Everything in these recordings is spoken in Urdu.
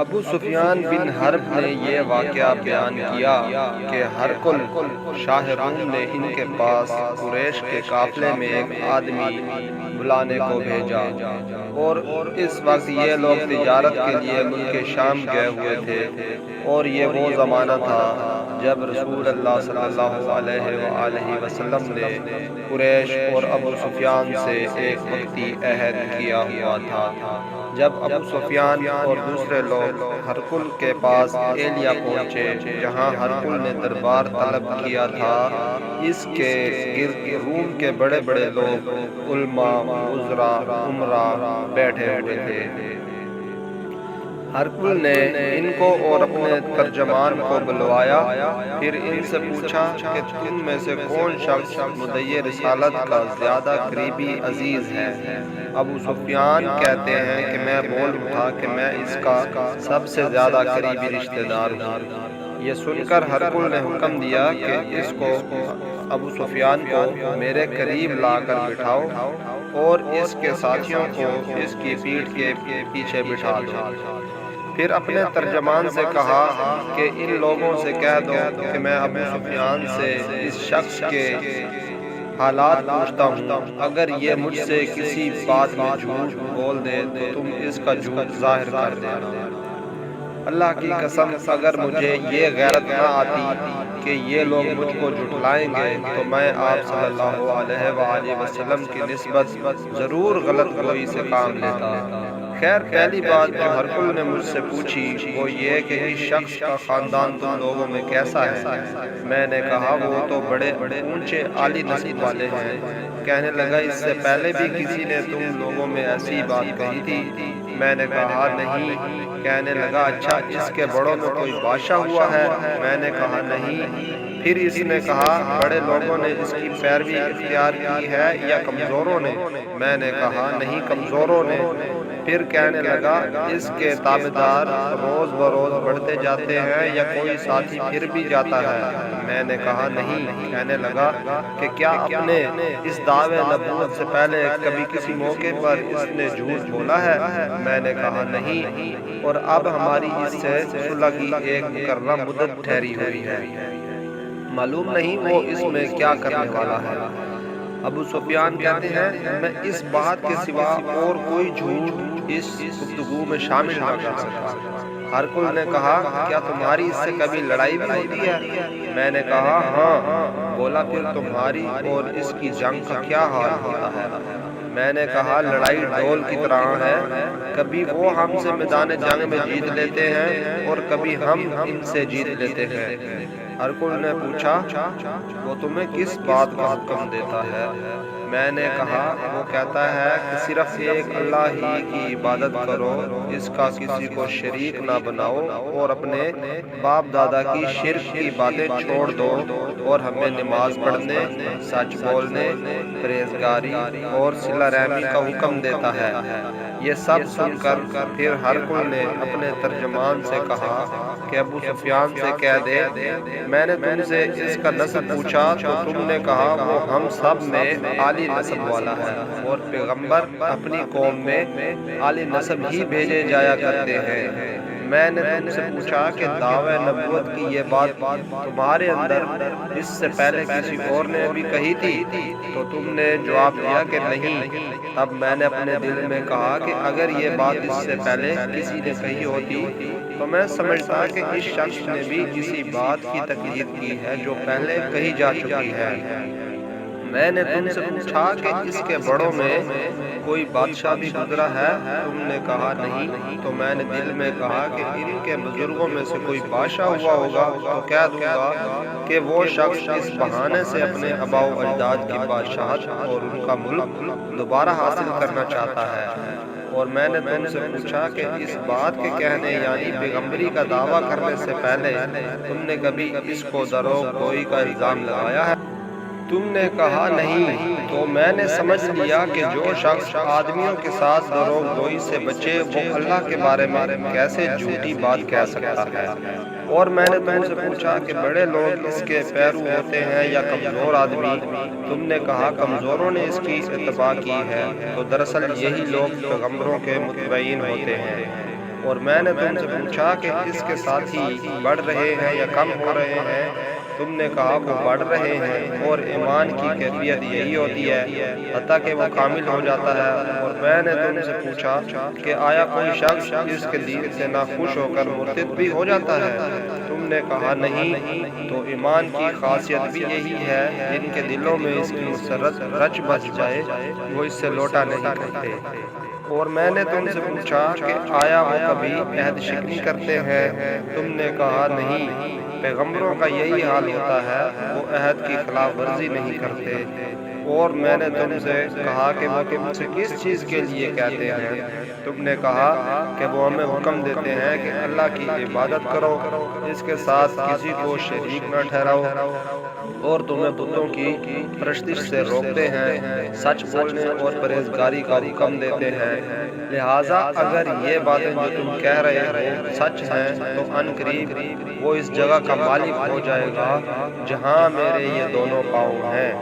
ابو سفیان بن حرب نے یہ واقعہ بیان کیا کہ ہرقل شاہ روم نے ان کے پاس قریش کے قافلے میں ایک آدمی بلانے کو بھیجا، اور اس وقت یہ لوگ تجارت کے لیے ملک شام گئے ہوئے تھے، اور یہ وہ زمانہ تھا جب رسول اللہ صلی اللہ علیہ وآلہ وسلم نے قریش اور ابو سفیان سے ایک وقتی عہد کیا ہوا تھا۔ جب ابو سفیان اور دوسرے لوگ ہرقل کے پاس ایلیا پہنچے، جہاں ہرقل نے دربار طلب کیا تھا، اس کے گرد روم کے بڑے بڑے لوگ، علماء، وزراء، امراء بیٹھے ہوئے تھے۔ ہرقل نے ان کو اور اپنے ترجمان کو بلوایا، پھر ان سے پوچھا کہ تم میں سے کون شخص مدعی رسالت کا زیادہ قریبی عزیز ہے؟ ابو سفیان کہتے ہیں کہ میں بول اٹھا کہ میں اس کا سب سے زیادہ قریبی رشتہ دار ہوں۔ یہ سن کر ہرقل نے حکم دیا کہ اس کو، ابو سفیان کو میرے قریب لا کر بٹھاؤ اور اس کے ساتھیوں کو اس کی پیٹھ کے پیچھے بٹھا دو۔ پھر اپنے ترجمان سے کہا کہ ان لوگوں سے کہہ دو کہ میں ابو سفیان سے اس شخص کے حالات پوچھتا ہوں، اگر یہ مجھ سے کسی بات میں جھوٹ بول دے تو تم اس کا جھوٹ ظاہر کر دینا۔ اللہ کی قسم، اگر مجھے یہ غیرت نہ آتی کہ یہ لوگ مجھ کو جھٹلائیں گے تو میں آپ صلی اللہ علیہ وآلہ وسلم کی نسبت ضرور غلط گوئی سے کام لیتا۔ خیر، پہلی بات جو ہرقل نے مجھ سے پوچھی وہ یہ کہ اس شخص کا خاندان تم لوگوں میں کیسا ہے؟ میں نے کہا وہ تو بڑے اونچے عالی نسب والے ہیں۔ کہنے لگا اس سے پہلے بھی کسی نے تم لوگوں میں ایسی بات کہی تھی؟ میں نے کہا نہیں۔ کہنے لگا اچھا، اس کے بڑوں میں کوئی بادشاہ ہوا ہے؟ میں نے کہا نہیں۔ پھر اس نے کہا بڑے لوگوں نے اس کی پیروی اختیار کی ہے یا کمزوروں نے؟ میں نے کہا نہیں، کمزوروں نے۔ پھر کہنے لگا اس کے تابعدار روز بروز بڑھتے جاتے ہیں یا کوئی ساتھی پھر بھی جاتا ہے؟ میں نے کہا نہیں۔ کہنے لگا کہ کیا اپنے اس دعوے نبوت سے پہلے کبھی کسی موقع پر اس نے جھوٹ بولا ہے؟ میں نے کہا نہیں، اور اب ہماری اس سے صلح کی ایک مقررہ مدت ٹھہری ہوئی ہے، معلوم نہیں وہ اس میں کیا کرنے والا ہے۔ ابو سفیان کہتے ہیں میں اس بات کے سوا اور کوئی جھوٹ اس گفتگو میں شامل نہ کر سکا۔ ہرقل نے کہا کیا تمہاری اس سے کبھی لڑائی بھی ہوتی ہے؟ میں نے کہا ہاں۔ بولا پھر تمہاری اور اس کی جنگ کا کیا حال ہوتا ہے؟ میں نے کہا لڑائی ڈول کی طرح ہے، کبھی وہ ہم سے میدان جنگ میں جیت لیتے ہیں اور کبھی ہم ان سے جیت لیتے ہیں۔ ہرقل نے پوچھا وہ تمہیں کس بات کا حکم دیتا ہے؟ میں نے کہا وہ کہتا ہے کہ صرف ایک اللہ ہی کی عبادت کرو، اس کا کسی کو شریک نہ بناؤ، اور اپنے باپ دادا کی شرک کی باتیں چھوڑ دو، اور ہمیں نماز پڑھنے، سچ بولنے، پرہیزگاری اور صلہ رحمی کا حکم دیتا ہے۔ یہ سب سن کر پھر ہرقل نے اپنے ترجمان سے کہا کہ ابو سفیان سے کہہ دے میں نے تم سے اس کا نسب پوچھا تو تم نے کہا وہ ہم سب میں عالی نسب والا ہے، اور پیغمبر اپنی قوم میں عالی نسب ہی بھیجے جایا کرتے ہیں۔ میں نے تم سے پوچھا کہ دعوی نبوت کی یہ بات تمہارے اندر اس سے پہلے کسی اور نے بھی کہی تھی؟ تو تم نے جواب دیا کہ نہیں۔ اب میں نے اپنے دل میں کہا کہ اگر یہ بات اس سے پہلے کسی نے کہی ہوتی تو میں سمجھتا کہ اس شخص نے بھی اسی بات کی تکذیب کی ہے جو پہلے کہی جا چکی ہے۔ میں نے تم سے پوچھا کہ اس کے بڑوں میں کوئی بادشاہ بھی گزرا ہے؟ تم نے کہا نہیں۔ تو میں نے دل میں کہا کہ ان کے بزرگوں میں سے کوئی بادشاہ ہوا ہوگا تو کہہ دوں گا کہ وہ شخص اس بہانے سے اپنے آباء و اجداد کی بادشاہت اور ان کا ملک دوبارہ حاصل کرنا چاہتا ہے۔ اور میں نے تم سے پوچھا کہ اس بات کے کہنے یعنی پیغمبری کا دعویٰ کرنے سے پہلے تم نے کبھی اس کو دروغ گوئی کا الزام لگایا ہے؟ تم نے کہا نہیں۔ تو میں نے سمجھ لیا کہ جو شخص آدمیوں کے ساتھ دروغ گوئی سے بچے وہ اللہ کے بارے میں کیسے جھوٹی بات کہہ سکتا ہے۔ اور میں نے تم سے پوچھا کہ بڑے لوگ اس کے پیرو ہوتے ہیں یا کمزور آدمی؟ تم نے کہا کمزوروں نے اس کی اتباع کی ہے۔ تو دراصل یہی لوگ پیغمبروں کے متبعین ہوتے ہیں، اور میں نے تم سے پوچھا کہ اس کے ساتھی بڑھ رہے ہیں یا کم ہو رہے ہیں؟ تم نے کہا وہ بڑھ رہے ہیں، اور ایمان کی کیفیت یہی ہوتی ہے حتیٰ کہ وہ کامل ہو جاتا ہے۔ اور میں نے تم سے پوچھا کہ آیا کوئی شخص اس کے دین سے ناخوش ہو کر مرتد بھی ہو جاتا ہے؟ تم نے کہا نہیں۔ تو ایمان کی خاصیت بھی یہی ہے، جن کے دلوں میں اس کی مسرت رچ بس جائے وہ اس سے لوٹا نہیں کرتے۔ اور میں نے تم سے پوچھا کہ آیا وہ کبھی عہد شکنی کرتے ہیں؟ تم نے کہا نہیں۔ پیغمبروں کا یہی حال ہوتا ہے، وہ عہد کی خلاف ورزی نہیں کرتے۔ اور میں نے تم سے کہا کہ وہ تم سے کس چیز کے لیے کہتے ہیں؟ تم نے کہا کہ وہ ہمیں حکم دیتے ہیں کہ اللہ کی عبادت کرو، اس کے ساتھ کسی کو شریک نہ ٹھہراؤ، اور تمہیں بتوں کی پرستش سے روکتے ہیں، سچ بولنے اور پرہیزگاری کا حکم دیتے ہیں۔ لہٰذا اگر یہ باتیں جو تم کہہ رہے ہو سچ ہیں تو ان قریب وہ اس جگہ کا مالک ہو جائے گا جہاں میرے یہ دونوں پاؤں ہیں۔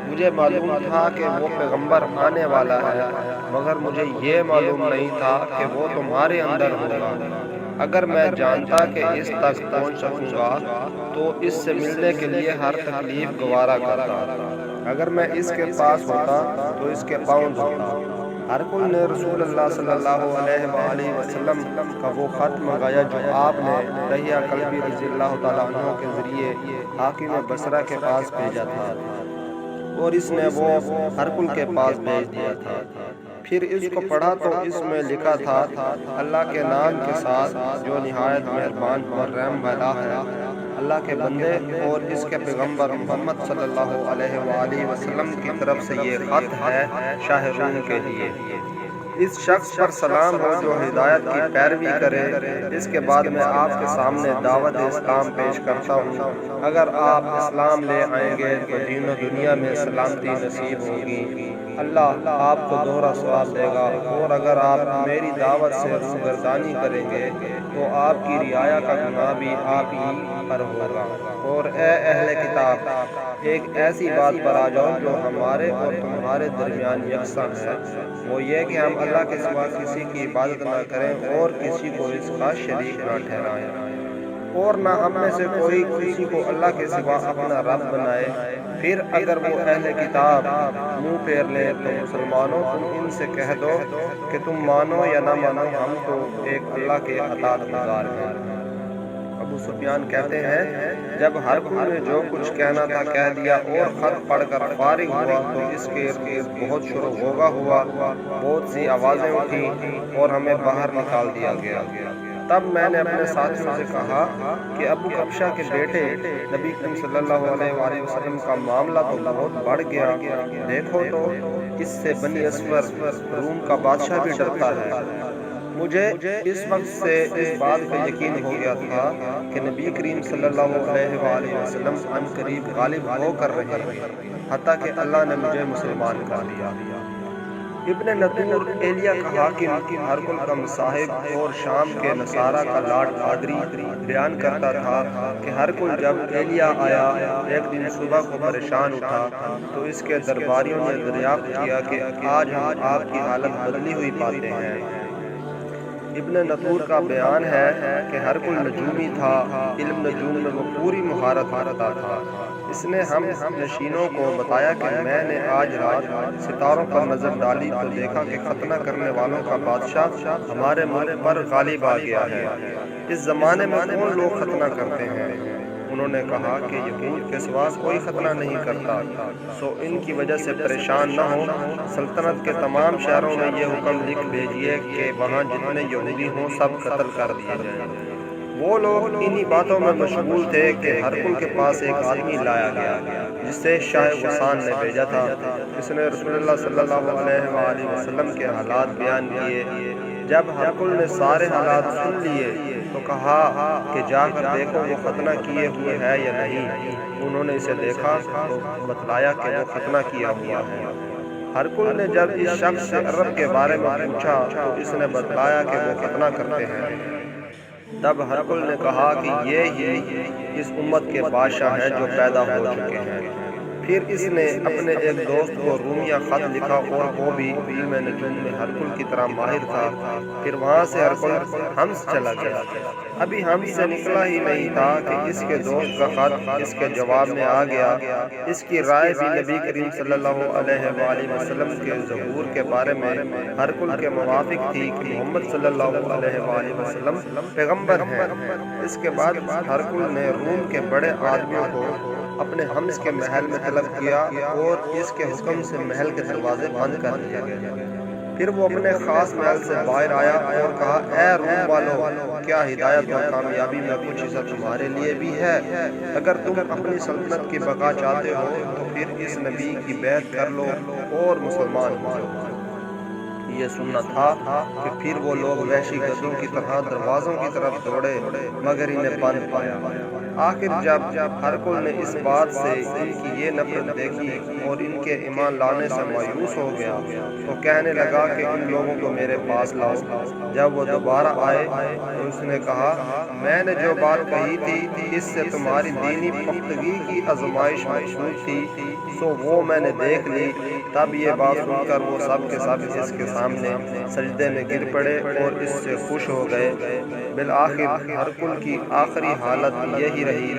مجھے معلوم تھا کہ وہ پیغمبر آنے والا ہے، مگر مجھے یہ معلوم نہیں تھا کہ وہ تمہارے اندر ہوگا۔ اگر میں جانتا کہ اس تک پہنچ سکوں گا تو اس سے ملنے کے لیے ہر تکلیف گوارا کرتا۔ اگر میں اس کے پاس ہوتا تو اس کے پاؤں دھوتا۔ ہرقل نے رسول اللہ صلی اللہ علیہ وآلہ وسلم کا وہ خط منگایا جو آپ نے دحیہ کلبی رضی اللہ تعالیٰ عنہ کے ذریعے حاکم بصرہ کے پاس بھیجا تھا، اور اس نے وہ ہرقل کے پاس بھیج دیا تھا۔ پھر اس کو پڑھا تو اس میں لکھا تھا، اللہ کے نام کے ساتھ جو نہایت مہربان اور رحم والا ہے۔ اللہ کے بندے اور اس کے پیغمبر محمد صلی اللہ علیہ وآلہ وسلم کی طرف سے یہ خط ہے شاہ روم کے لیے۔ اس شخص پر سلام ہو جو ہدایت کی پیروی کرے۔ اس کے بعد میں آپ کے سامنے دعوت اسلام پیش کرتا ہوں۔ اگر آپ اسلام لے آئیں گے تو دین و دنیا میں سلامتی نصیب ہوگی، اللہ آپ کو دوہرا ثواب دے گا، اور اگر آپ میری دعوت سے روگردانی کریں گے تو آپ کی رعایا کا گناہ بھی آپ ہی پر ہوگا۔ اور اے اہل کتاب، ایک ایسی بات پر آ جاؤ جو ہمارے اور تمہارے درمیان یکساں ہے، وہ یہ کہ ہم اللہ کے سوا کسی کی عبادت نہ کریں اور کسی کو اس کا شریک نہ ٹھہرائیں، اور نہ ہم میں سے کوئی کسی کو اللہ کے سوا اپنا رب بنائے۔ پھر اگر وہ اہل کتاب منہ پھیر لیں تو مسلمانوں تم ان سے کہہ دو کہ تم مانو یا نہ مانو، ہم تو ایک اللہ کے اطاعت گزار ہیں۔ ابو سفیان کہتے ہیں، جب ہرقل نے جو کچھ کہنا تھا کہہ دیا اور خط پڑھ کر فارغ ہوا تو اس کے ارد گرد بہت شور و غوغا ہوا، بہت سی آوازیں اٹھیں اور ہمیں باہر نکال دیا گیا۔ تب میں نے اپنے ساتھیوں سے کہا کہ ابو کبشہ کے بیٹے نبی کریم صلی اللہ علیہ وآلہ وسلم کا معاملہ تو بہت بڑھ گیا، دیکھو تو اس سے بنی اسفر روم کا بادشاہ بھی ڈرتا ہے۔ مجھے اس وقت سے اس بات پہ یقین ہو گیا تھا کہ نبی کریم صلی اللہ علیہ وآلہ وسلم عن قریب غالب ہو کر رہے، حتیٰ کہ اللہ نے مجھے مسلمان کر دیا۔ ابن نطور ایلیا کا حاکم ہرقل کا مصاحب اور شام کے نصارہ کا لاٹ پادری بیان کرتا تھا کہ ہرقل جب ایلیا آیا ایک دن صبح کو پریشان اٹھا تو اس کے درباریوں نے دریافت کیا کہ آج ہم آپ کی حالت بدلی ہوئی پاتے ہیں۔ ابن نطور کا بیان ہے کہ ہرقل نجومی تھا، علم نجوم میں وہ پوری مہارت رکھتا تھا۔ اس نے ہم نشینوں کو بتایا کہ میں نے آج رات ستاروں پر نظر ڈالی تو دیکھا کہ ختنہ کرنے والوں کا بادشاہ ہمارے ملک پر غالب آ گیا ہے۔ اس زمانے میں کون لوگ ختنہ کرتے ہیں؟ انہوں نے کہا کہ یہود کے سوا کوئی ختنہ نہیں کرتا، سو ان کی وجہ سے پریشان نہ ہو۔ سلطنت کے تمام شہروں میں یہ حکم لکھ بھیجیے کہ وہاں جتنے یہودی ہوں سب قتل کر دیے جائیں۔ وہ لوگ انہی باتوں میں مشغول تھے کہ ہرقل کے پاس ایک آدمی لایا گیا جسے شاہ غسان نے بھیجا تھا۔ اس نے رسول اللہ صلی اللہ علیہ وآلہ وسلم کے حالات بیان کیے۔ جب ہرقل نے سارے حالات سن لیے تو کہا کہ جا کر دیکھو وہ ختنہ کیے ہوئے ہے یا نہیں۔ انہوں نے اسے دیکھا تو بتلایا کہ وہ ختنہ کیا ہوا ہے۔ ہرقل نے جب اس شخص سے عرب کے بارے میں پوچھا تو اس نے بتلایا کہ وہ ختنہ کرتے ہیں۔ تب ہرقل نے کہا کہ یہ ہی اس امت کے بادشاہ ہیں جو پیدا ہو چکے ہیں۔ پھر اس نے اپنے ایک دوست کو رومیہ خط لکھا اور وہ بھی علم نجوم میں ہرکل کی طرح ماہر تھا۔ پھر وہاں سے ہرکل حمص چلا گیا۔ ابھی حمص سے نکلا ہی نہیں تھا کہ اس کے دوست کا خط اس کے جواب میں آ گیا۔ اس کی رائے بھی نبی کریم صلی اللہ علیہ وآلہ وسلم کے ظہور کے بارے میں ہرکل کے موافق تھی کہ محمد صلی اللہ علیہ وآلہ وسلم پیغمبر ہیں۔ اس کے بعد ہرکل نے روم کے بڑے آدمیوں کو اپنے حمص کے محل میں طلب کیا اور اس کے حکم سے محل کے دروازے بند کر دیے گئے۔ پھر وہ اپنے خاص محل سے باہر آیا اور کہا، اے روم والو، کیا ہدایت اور کامیابی میں کچھ حصہ تمہارے لیے بھی ہے؟ اگر تم اپنی سلطنت کی بقا چاہتے ہو تو پھر اس نبی کی بیعت کر لو اور مسلمان ہو جاؤ۔ یہ سننا تھا کہ پھر وہ لوگ وحشی گدھوں کی طرح دروازوں کی طرف دوڑے مگر انہیں بند پایا۔ آخر جب ہرکل نے اس بات سے ان کی یہ نفرت دیکھی اور ان کے ایمان لانے سے مایوس ہو گیا تو کہنے لگا کہ ان لوگوں کو میرے پاس لاؤ۔ جب وہ دوبارہ آئے تو اس نے کہا، میں نے جو بات کہی تھی اس سے تمہاری دینی پختگی کی آزمائش مقصود تھی، سو وہ میں نے دیکھ لی۔ تب یہ بات سن کر وہ سب کے سب اس کے سامنے سجدے میں گر پڑے اور اس سے خوش ہو گئے۔ بالآخر ہرکل کی آخری حالت یہی رہی۔